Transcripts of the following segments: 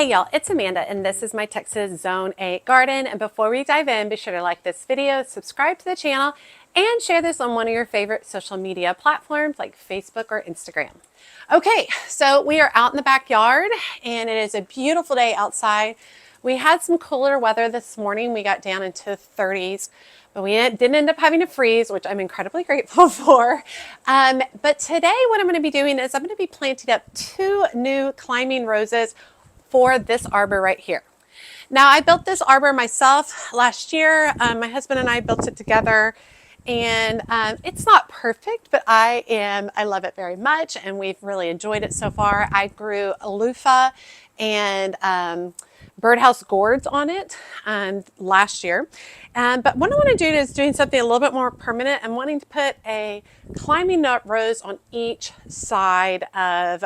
Hey y'all, it's Amanda and this is my Texas Zone 8 garden. And before we dive in, be sure to like this video, subscribe to the channel, and share this on one of your favorite social media platforms like Facebook or Instagram. Okay, so we are out in the backyard and it is a beautiful day outside. We had some cooler weather this morning. We got down into 30s, but we didn't end up having to freeze, which I'm incredibly grateful for. But today what I'm going to be doing is I'm going to be planting up 2 new climbing roses for this arbor right here. Now I built this arbor myself last year. My husband and I built it together, and it's not perfect, but I love it very much, and we've really enjoyed it so far. I grew loofah and birdhouse gourds on it last year. But what I want to do is doing something a little bit more permanent. I'm wanting to put a climbing nut rose on each side of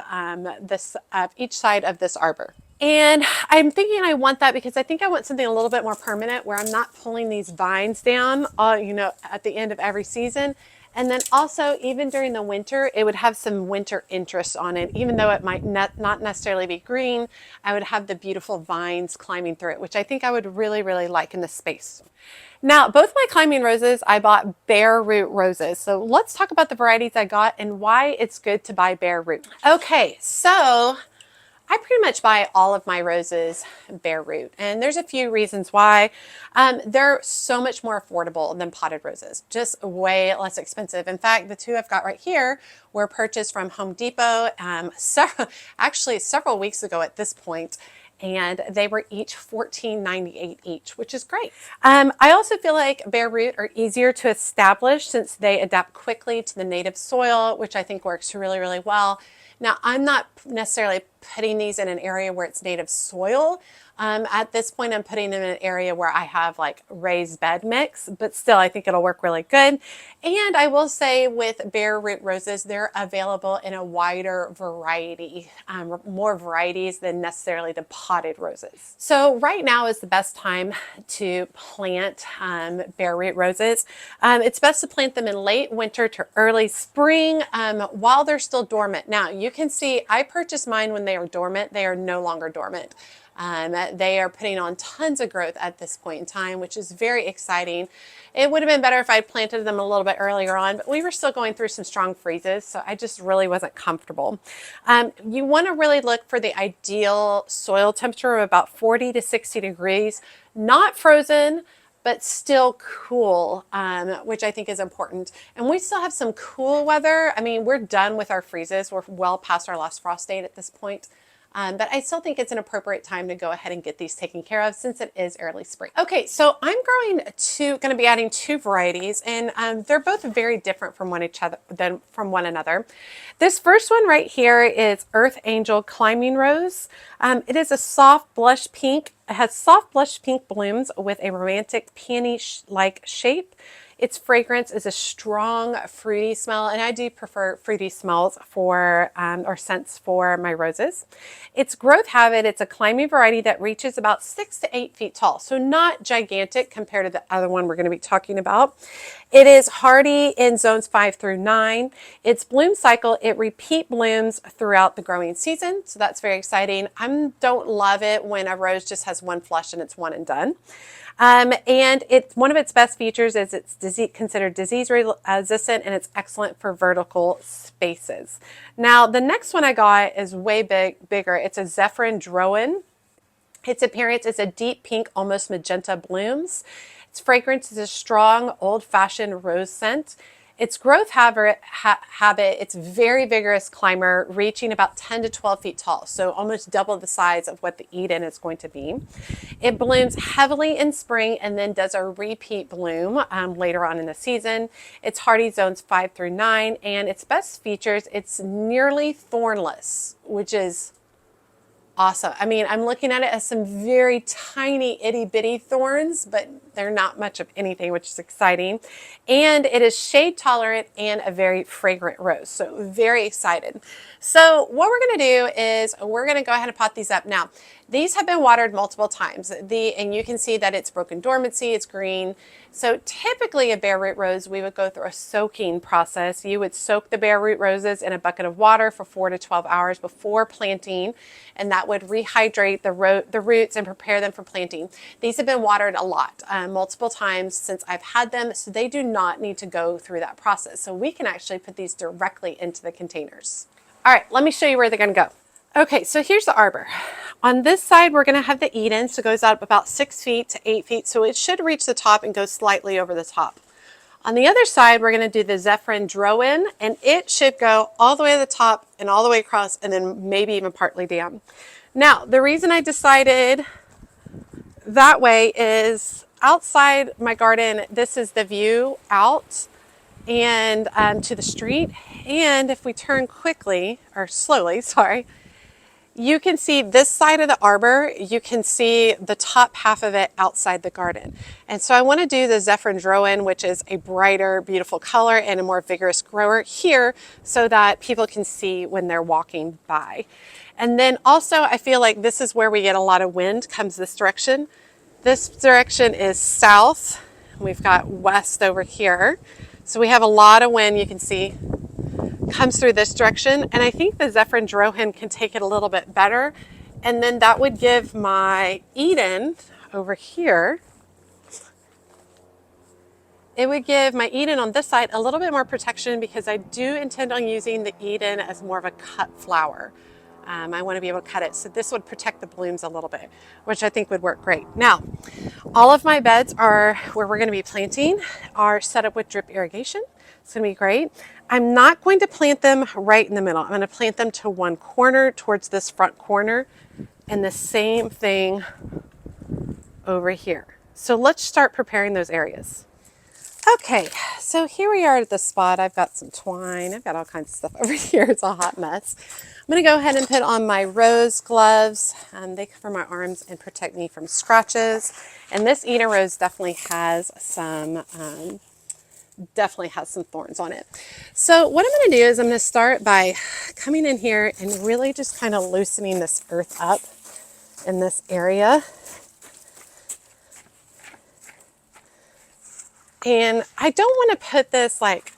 each side of this arbor. And I'm thinking I want that because I think I want something a little bit more permanent where I'm not pulling these vines down, at the end of every season. And then also, even during the winter, it would have some winter interest on it. Even though it might not necessarily be green, I would have the beautiful vines climbing through it, which I think I would really, really like in this space. Now, both my climbing roses, I bought bare root roses. So let's talk about the varieties I got and why it's good to buy bare root. Okay, so I pretty much buy all of my roses bare root, and there's a few reasons why. They're so much more affordable than potted roses, just way less expensive. In fact, the 2 I've got right here were purchased from Home Depot several weeks ago at this point, and they were each $14.98 each, which is great. I also feel like bare root are easier to establish since they adapt quickly to the native soil, which I think works really, really well. Now, I'm not necessarily putting these in an area where it's native soil. At this point, I'm putting them in an area where I have like raised bed mix, but still I think it'll work really good. And I will say with bare root roses, they're available in a wider variety, more varieties than necessarily the potted roses. So right now is the best time to plant bare root roses. It's best to plant them in late winter to early spring while they're still dormant. Now you can see I purchased mine when they were dormant. They are no longer dormant. They are putting on tons of growth at this point in time, which is very exciting. It would have been better if I planted them a little bit earlier on, but we were still going through some strong freezes, so I just really wasn't comfortable. You want to really look for the ideal soil temperature of about 40 to 60 degrees, not frozen, but still cool, which I think is important. And we still have some cool weather. I mean, we're done with our freezes. We're well past our last frost date at this point. But I still think it's an appropriate time to go ahead and get these taken care of since it is early spring. Okay, so I'm going to be adding 2 varieties, and they're both very different from one another. This first one right here is Earth Angel Climbing Rose. It is a soft blush pink. It has soft blush pink blooms with a romantic peony-like shape. Its fragrance is a strong fruity smell, and I do prefer fruity smells or scents for my roses. Its growth habit, it's a climbing variety that reaches about 6 to 8 feet tall, so not gigantic compared to the other one we're going to be talking about. It is hardy in zones 5 through 9. Its bloom cycle, it repeat blooms throughout the growing season, so that's very exciting. I don't love it when a rose just has one flush and it's one and done. And one of its best features is it's considered disease resistant, and it's excellent for vertical spaces. Now, the next one I got is way bigger. It's a Zephirine Drouhin. Its appearance is a deep pink, almost magenta blooms. Its fragrance is a strong, old-fashioned rose scent. Its growth habit, it's very vigorous climber, reaching about 10 to 12 feet tall, so almost double the size of what the Eden is going to be. It blooms heavily in spring and then does a repeat bloom later on in the season. It's hardy zones 5 through 9, and its best features, it's nearly thornless, which is awesome. I mean, I'm looking at it as some very tiny itty bitty thorns, but They're not much of anything, which is exciting. And it is shade tolerant and a very fragrant rose. So very excited. So what we're going to do is we're going to go ahead and pot these up. Now, these have been watered multiple times. And you can see that it's broken dormancy, it's green. So typically a bare root rose, we would go through a soaking process. You would soak the bare root roses in a bucket of water for 4 to 12 hours before planting, and that would rehydrate the roots and prepare them for planting. These have been watered a lot, multiple times since I've had them, so they do not need to go through that process. So we can actually put these directly into the containers. All right, let me show you where they're going to go. Okay, so here's the arbor. On this side, we're going to have the Eden, so it goes up about 6 feet to 8 feet, so it should reach the top and go slightly over the top. On the other side, we're going to do the Zephirine Drouhin, and it should go all the way to the top and all the way across, and then maybe even partly down. Now, the reason I decided that way is outside my garden, this is the view out and to the street, and if we turn quickly, or slowly, sorry, you can see this side of the arbor, you can see the top half of it outside the garden. And so I want to do the Zephirine Drouhin, which is a brighter, beautiful color and a more vigorous grower here so that people can see when they're walking by. And then also I feel like this is where we get a lot of wind, comes this direction. This direction is south. We've got west over here. So we have a lot of wind, you can see, comes through this direction, and I think the Zephirine Drouhin can take it a little bit better, and then that would give my Eden over here, it would give my Eden on this side a little bit more protection because I do intend on using the Eden as more of a cut flower. I want to be able to cut it, so this would protect the blooms a little bit, which I think would work great. Now, all of my beds are where we're going to be planting are set up with drip irrigation. It's going to be great. I'm not going to plant them right in the middle. I'm going to plant them to one corner towards this front corner, and the same thing over here. So let's start preparing those areas. Okay, so here we are at the spot. I've got some twine. I've got all kinds of stuff over here. It's a hot mess. I'm going to go ahead and put on my rose gloves. They cover my arms and protect me from scratches. And this Eden rose definitely has some thorns on it. So what I'm going to do is I'm going to start by coming in here and really just kind of loosening this earth up in this area. And I don't want to put this like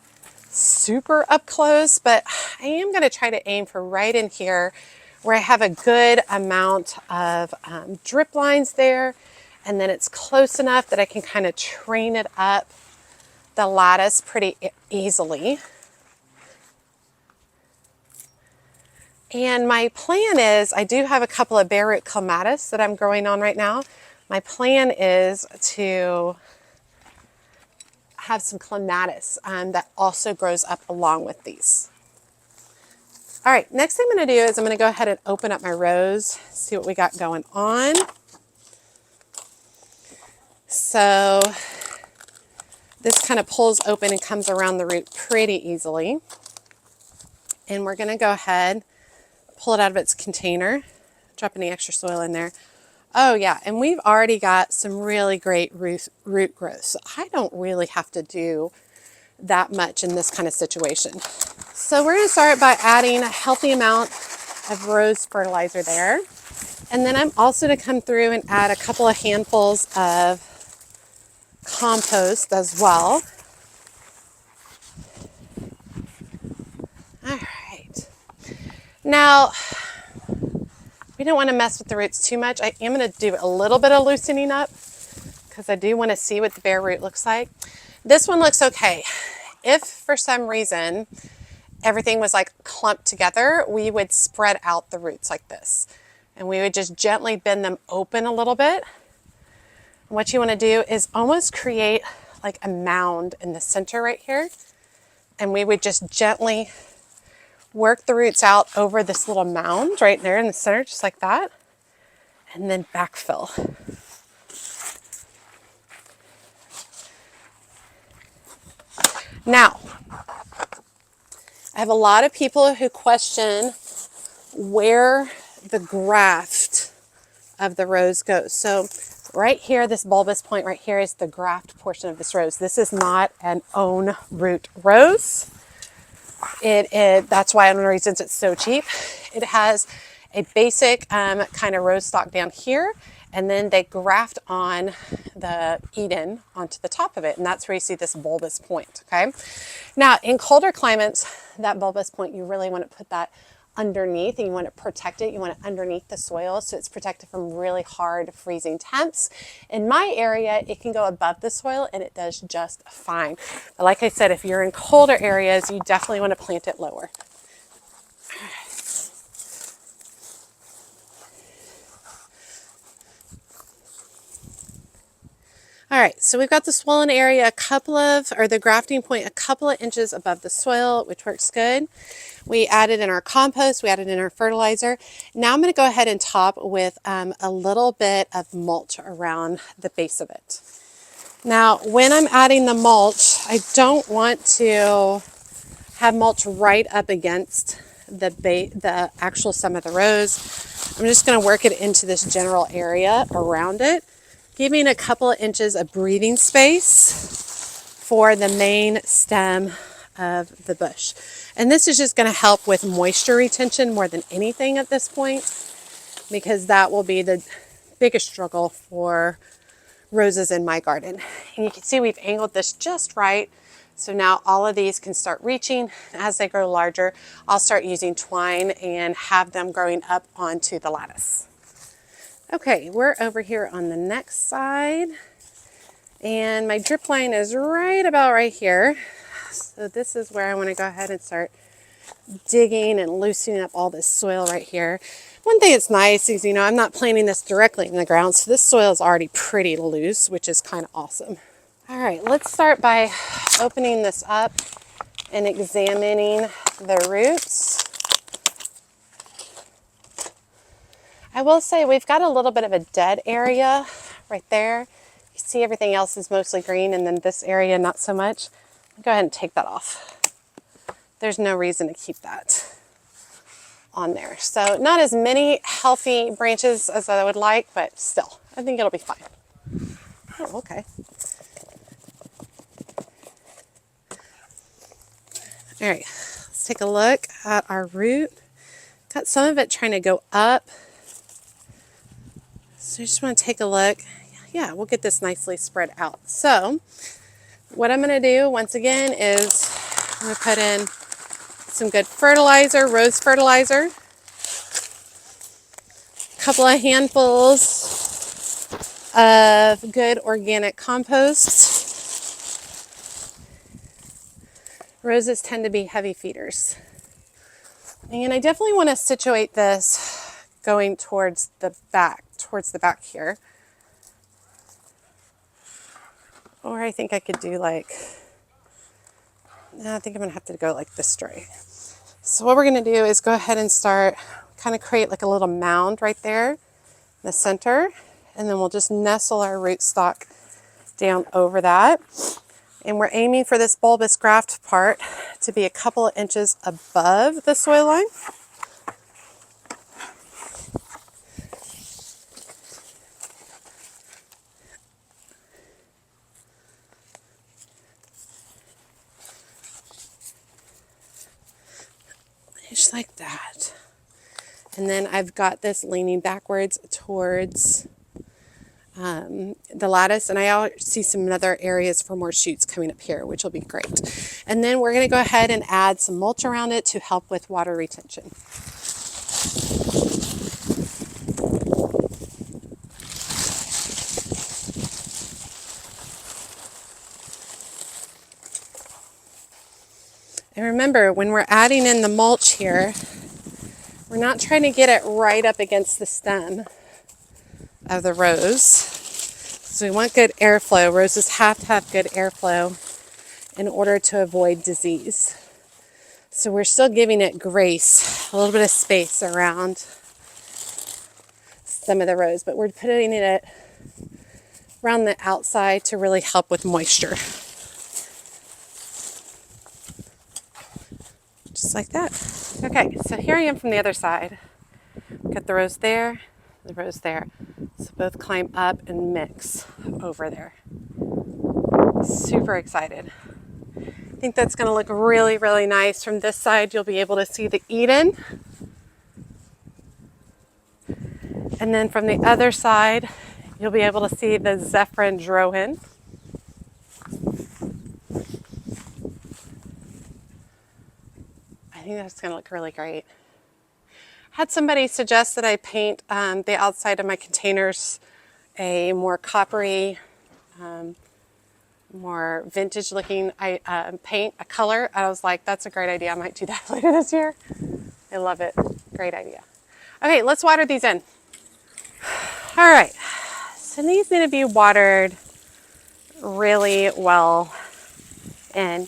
super up close, but I am going to try to aim for right in here where I have a good amount of drip lines there, and then it's close enough that I can kind of train it up the lattice pretty easily. And my plan is, I do have a couple of bare root clematis that I'm growing on right now. My plan is to have some clematis that also grows up along with these. All right, next thing I'm going to do is I'm going to go ahead and open up my rose, see what we got going on. So this kind of pulls open and comes around the root pretty easily. And we're going to go ahead, pull it out of its container, drop any extra soil in there. Oh yeah, and we've already got some really great root growth. So I don't really have to do that much in this kind of situation. So we're going to start by adding a healthy amount of rose fertilizer there. And then I'm also going to come through and add a couple of handfuls of compost as well. All right. Now, we don't want to mess with the roots too much. I am going to do a little bit of loosening up because I do want to see what the bare root looks like. This one looks okay. If for some reason everything was like clumped together, we would spread out the roots like this. And we would just gently bend them open a little bit. And what you want to do is almost create like a mound in the center right here. And we would just gently work the roots out over this little mound right there in the center, just like that, and then backfill. Now, I have a lot of people who question where the graft of the rose goes. So Right here, this bulbous point right here is the graft portion of this rose. This is not an own root rose. That's why one of the reasons it's so cheap. It has a basic kind of rose stock down here, and then they graft on the Eden onto the top of it, and that's where you see this bulbous point, okay? Now, in colder climates, that bulbous point, you really want to put that underneath, and you want to protect it. You want it underneath the soil so it's protected from really hard freezing temps. In my area, it can go above the soil and it does just fine. But like I said, if you're in colder areas, you definitely want to plant it lower. All right, so we've got the swollen area the grafting point a couple of inches above the soil, which works good. We added in our compost, we added in our fertilizer. Now I'm going to go ahead and top with a little bit of mulch around the base of it. Now, when I'm adding the mulch, I don't want to have mulch right up against the actual stem of the rose. I'm just going to work it into this general area around it, giving a couple of inches of breathing space for the main stem of the bush. And this is just going to help with moisture retention more than anything at this point, because that will be the biggest struggle for roses in my garden. And you can see we've angled this just right. So now all of these can start reaching. As they grow larger, I'll start using twine and have them growing up onto the lattice. Okay, we're over here on the next side, and my drip line is right about right here. So this is where I want to go ahead and start digging and loosening up all this soil right here. One thing that's nice is, I'm not planting this directly in the ground, so this soil is already pretty loose, which is kind of awesome. All right, let's start by opening this up and examining the roots. I will say we've got a little bit of a dead area right there. You see everything else is mostly green, and then this area not so much. I'll go ahead and take that off. There's no reason to keep that on there. So not as many healthy branches as I would like, but still, I think it'll be fine. Oh, okay. All right, let's take a look at our root. Got some of it trying to go up. So I just want to take a look. Yeah, we'll get this nicely spread out. So what I'm going to do once again is I'm going to put in some good fertilizer, rose fertilizer, a couple of handfuls of good organic compost. Roses tend to be heavy feeders. And I definitely want to situate this going towards the back here. Or I think I could do I think I'm going to have to go like this straight. So what we're going to do is go ahead and start kind of create like a little mound right there in the center. And then we'll just nestle our rootstock down over that. And we're aiming for this bulbous graft part to be a couple of inches above the soil line. Just like that. And then I've got this leaning backwards towards the lattice, and I see some other areas for more shoots coming up here, which will be great. And then we're going to go ahead and add some mulch around it to help with water retention. And remember, when we're adding in the mulch here, we're not trying to get it right up against the stem of the rose. So we want good airflow. Roses have to have good airflow in order to avoid disease. So we're still giving it grace, a little bit of space around some of the rose, but we're putting it around the outside to really help with moisture. Just like that. Okay, so here I am from the other side. Got the rose there, the rose there. So both climb up and mix over there. Super excited. I think that's going to look really, really nice. From this side, you'll be able to see the Eden. And then from the other side, you'll be able to see the Zephirine Drouhin. I think that's going to look really great. Had somebody suggest that I paint the outside of my containers a more coppery, more vintage looking paint, a color. I was like, that's a great idea. I might do that later this year. I love it. Great idea. Okay, let's water these in. All right, so these need to be watered really well in.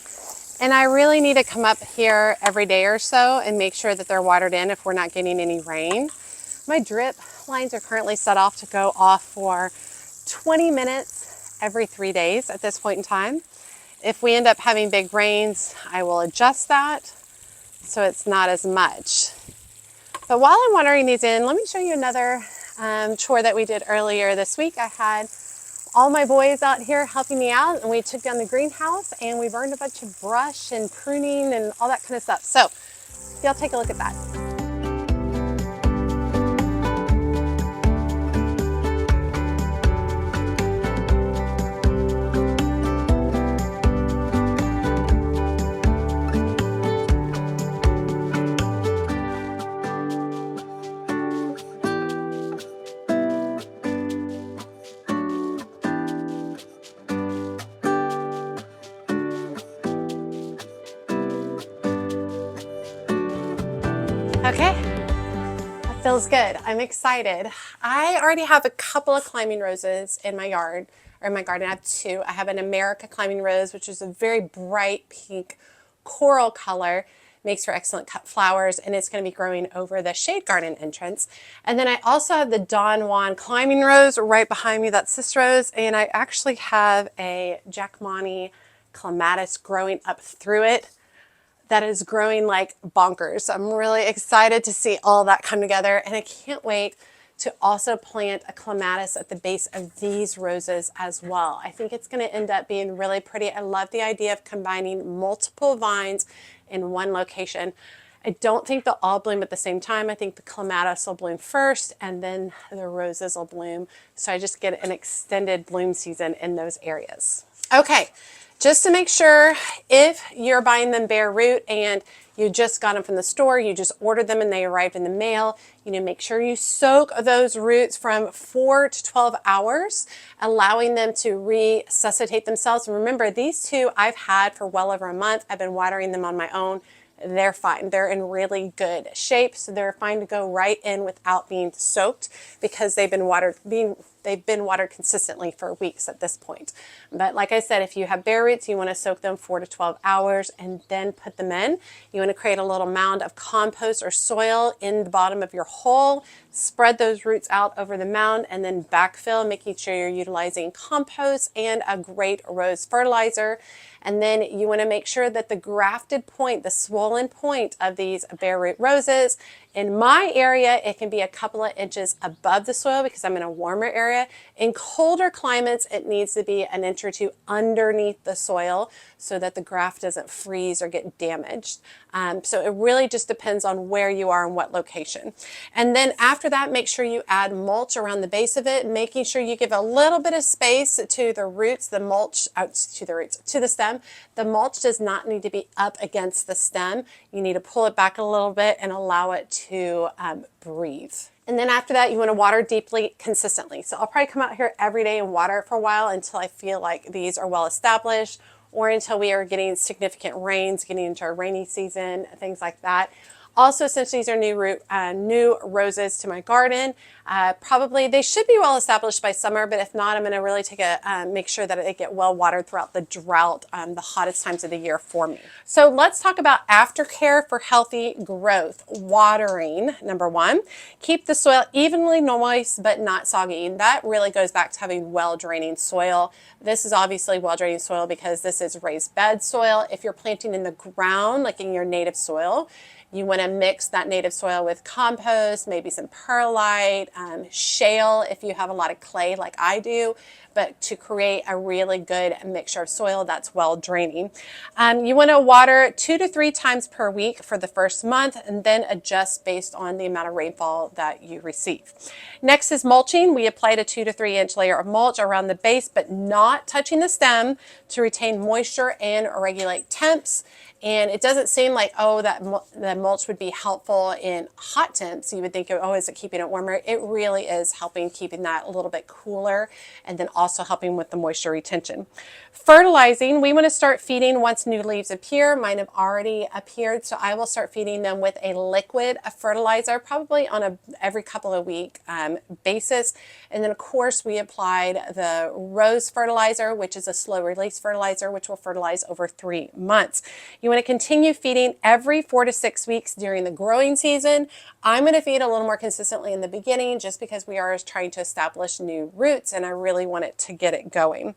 And I really need to come up here every day or so and make sure that they're watered in if we're not getting any rain. My drip lines are currently set off to go off for 20 minutes every 3 days at this point in time. If we end up having big rains, I will adjust that so it's not as much. But while I'm watering these in, let me show you another chore that we did earlier this week. I had all my boys out here helping me out, and we took down the greenhouse and we burned a bunch of brush and pruning and all that kind of stuff. So y'all take a look at that. Okay, that feels good. I'm excited. I already have a couple of climbing roses in my yard, or in my garden. I have two. I have an America climbing rose, which is a very bright pink coral color. Makes for excellent cut flowers, and it's going to be growing over the shade garden entrance. And then I also have the Don Juan climbing rose right behind me. That's this rose. And I actually have a Jackmani clematis growing up through it that is growing like bonkers. I'm really excited to see all that come together, and I can't wait to also plant a clematis at the base of these roses as well. I think it's going to end up being really pretty. I love the idea of combining multiple vines in one location. I don't think they'll all bloom at the same time. I think the clematis will bloom first and then the roses will bloom. So I just get an extended bloom season in those areas. Okay. Just to make sure, if you're buying them bare root and you just got them from the store, you just ordered them and they arrived in the mail, make sure you soak those roots from 4 to 12 hours, allowing them to resuscitate themselves. And remember, these two I've had for well over a month. I've been watering them on my own. They're fine. They're in really good shape, so they're fine to go right in without being soaked because they've been watered consistently for weeks at this point. But like I said, if you have bare roots, you want to soak them 4 to 12 hours and then put them in. You want to create a little mound of compost or soil in the bottom of your hole, spread those roots out over the mound, and then backfill, making sure you're utilizing compost and a great rose fertilizer. And then you want to make sure that the grafted point, the swollen point of these bare root roses, in my area, it can be a couple of inches above the soil because I'm in a warmer area. In colder climates, it needs to be an inch or two underneath the soil so that the graft doesn't freeze or get damaged. So it really just depends on where you are and what location. And then after that, make sure you add mulch around the base of it, making sure you give a little bit of space to the roots, the mulch, to the stem. The mulch does not need to be up against the stem. You need to pull it back a little bit and allow it to breathe. And then after that, you want to water deeply, consistently. So I'll probably come out here every day and water it for a while until I feel like these are well established, or until we are getting significant rains, getting into our rainy season, things like that. Also, since these are new roses to my garden, probably they should be well established by summer, but if not, I'm going to really make sure that they get well watered throughout the drought, the hottest times of the year for me. So let's talk about aftercare for healthy growth. Watering, number one. Keep the soil evenly moist but not soggy. And that really goes back to having well-draining soil. This is obviously well-draining soil because this is raised bed soil. If you're planting in the ground, like in your native soil, You want to mix that native soil with compost, maybe some perlite, shale if you have a lot of clay like I do, but to create a really good mixture of soil that's well draining. You want to water 2 to 3 times per week for the first month, and then adjust based on the amount of rainfall that you receive. Next is mulching. We applied a 2 to 3 inch layer of mulch around the base, but not touching the stem to retain moisture and regulate temps. And it doesn't seem like, oh, that the mulch would be helpful in hot temps. You would think, oh, is it keeping it warmer? It really is helping keeping that a little bit cooler, and then also helping with the moisture retention. Fertilizing, we want to start feeding once new leaves appear. Mine have already appeared, so I will start feeding them with a liquid fertilizer, probably on a every couple of week basis. And then of course we applied the rose fertilizer, which is a slow release fertilizer, which will fertilize over 3 months. You want to continue feeding every 4 to 6 weeks during the growing season. I'm going to feed a little more consistently in the beginning just because we are trying to establish new roots and I really want it to get it going.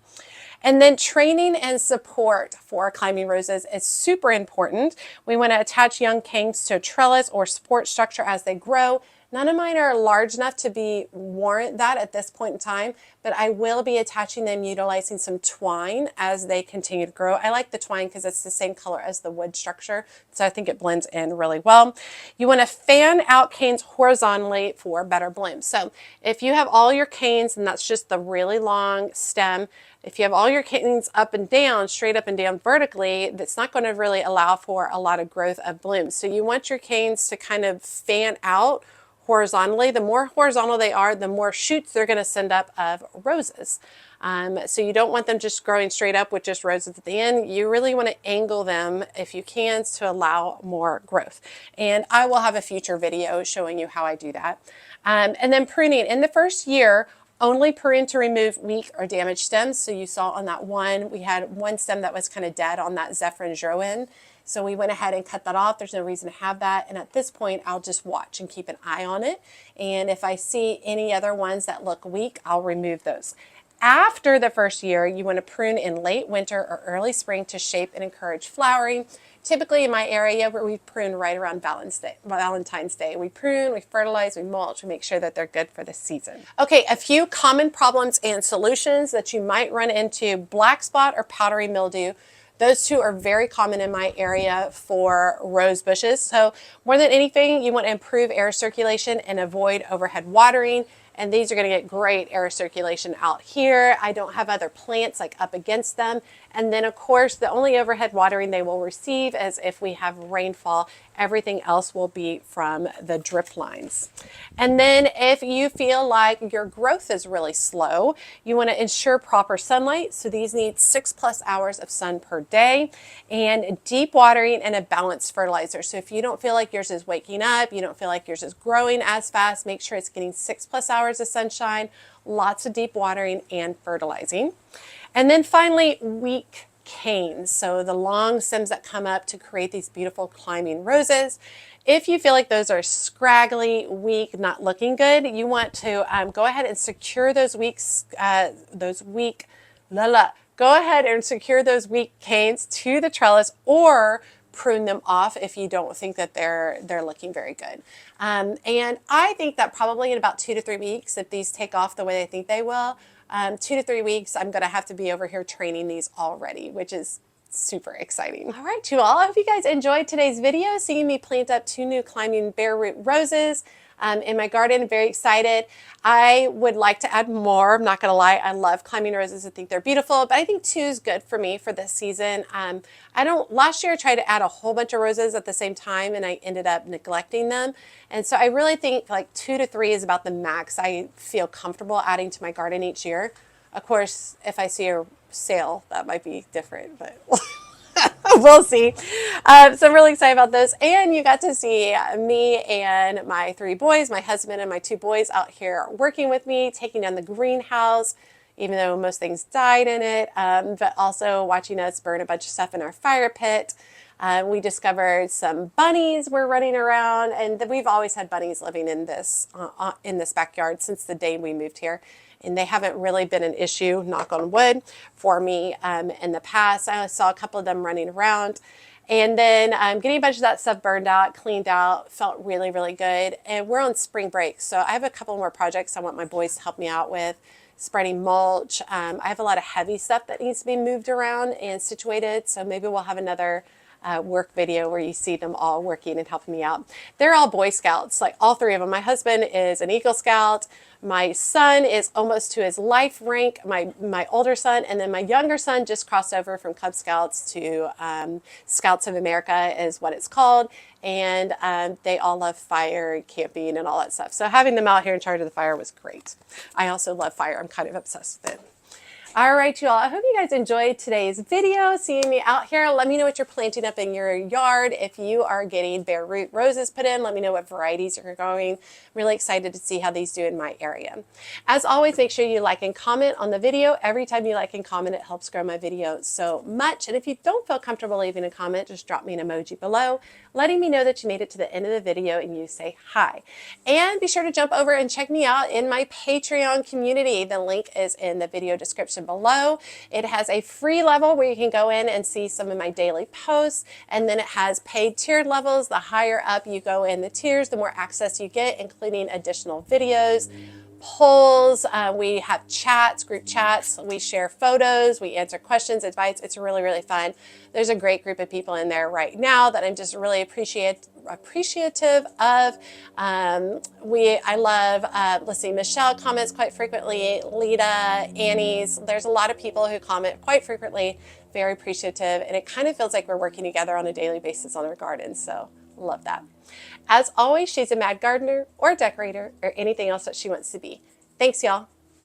And then training and support for climbing roses is super important. We want to attach young canes to a trellis or support structure as they grow. None of mine are large enough to warrant that at this point in time, but I will be attaching them utilizing some twine as they continue to grow. I like the twine because it's the same color as the wood structure, so I think it blends in really well. You want to fan out canes horizontally for better blooms. So if you have all your canes, and that's just the really long stem, if you have all your canes up and down, straight up and down vertically, that's not going to really allow for a lot of growth of blooms. So you want your canes to kind of fan out horizontally. The more horizontal they are, the more shoots they're going to send up of roses. So you don't want them just growing straight up with just roses at the end. You really want to angle them if you can to allow more growth. And I will have a future video showing you how I do that. And then pruning. In the first year, only prune to remove weak or damaged stems. So you saw on that one, we had one stem that was kind of dead on that Zephirine Drouhin. So we went ahead and cut that off. There's no reason to have that. And at this point, I'll just watch and keep an eye on it. And if I see any other ones that look weak, I'll remove those. After the first year, you want to prune in late winter or early spring to shape and encourage flowering. Typically in my area, where we prune right around Valentine's Day. We prune, we fertilize, we mulch, we make sure that they're good for the season. Okay, a few common problems and solutions that you might run into: black spot or powdery mildew. Those two are very common in my area for rose bushes. So more than anything, you want to improve air circulation and avoid overhead watering. And these are going to get great air circulation out here. I don't have other plants like up against them. And then of course, the only overhead watering they will receive is if we have rainfall. Everything else will be from the drip lines. And then if you feel like your growth is really slow, you want to ensure proper sunlight. So these need 6+ hours of sun per day, and deep watering and a balanced fertilizer. So if you don't feel like yours is waking up, you don't feel like yours is growing as fast, make sure it's getting 6+ hours of sunshine, lots of deep watering and fertilizing. And then finally, weak canes. So the long stems that come up to create these beautiful climbing roses. If you feel like those are scraggly, weak, not looking good, you want to go ahead and secure those weak canes to the trellis, or prune them off if you don't think that they're looking very good. And I think that probably in about 2 to 3 weeks, if these take off the way I think they will, 2 to 3 weeks, I'm going to have to be over here training these already, which is super exciting. All right, you all, I hope you guys enjoyed today's video, seeing me plant up 2 new climbing bare root roses in my garden. Very excited. I would like to add more. I'm not going to lie. I love climbing roses. I think they're beautiful, but I think 2 is good for me for this season. Last year I tried to add a whole bunch of roses at the same time and I ended up neglecting them. And so I really think like 2 to 3 is about the max I feel comfortable adding to my garden each year. Of course, if I see a sale, that might be different, but we'll see. So I'm really excited about this. And you got to see me and my 3 boys, my husband and my 2 boys out here working with me, taking down the greenhouse, even though most things died in it, but also watching us burn a bunch of stuff in our fire pit. We discovered some bunnies were running around, and we've always had bunnies living in this backyard since the day we moved here. And they haven't really been an issue, knock on wood, for me in the past. I saw a couple of them running around. And then getting a bunch of that stuff burned out, cleaned out, felt really, really good. And we're on spring break, so I have a couple more projects I want my boys to help me out with. Spreading mulch. I have a lot of heavy stuff that needs to be moved around and situated, so maybe we'll have another work video where you see them all working and helping me out. They're all Boy Scouts, like all three of them. My husband is an Eagle Scout. My son is almost to his life rank, my older son, and then my younger son just crossed over from Cub Scouts to Scouts of America is what it's called. And they all love fire, camping, and all that stuff. So having them out here in charge of the fire was great. I also love fire. I'm kind of obsessed with it. All right, you all. I hope you guys enjoyed today's video, seeing me out here. Let me know what you're planting up in your yard. If you are getting bare root roses put in, let me know what varieties you're growing. I'm really excited to see how these do in my area. As always, make sure you like and comment on the video. Every time you like and comment, it helps grow my video so much. And if you don't feel comfortable leaving a comment, just drop me an emoji below, letting me know that you made it to the end of the video and you say hi. And be sure to jump over and check me out in my Patreon community. The link is in the video description below. It has a free level where you can go in and see some of my daily posts, and then it has paid tiered levels. The higher up you go in the tiers, the more access you get, including additional videos, polls, we have chats, group chats, we share photos, we answer questions, advice. It's really, really fun. There's a great group of people in there right now that I'm just really appreciative of. I love, let's see, Michelle comments quite frequently, Lita, Annie's. There's a lot of people who comment quite frequently, very appreciative, and it kind of feels like we're working together on a daily basis on our gardens, so love that. As always, she's a mad gardener or decorator or anything else that she wants to be. Thanks, y'all.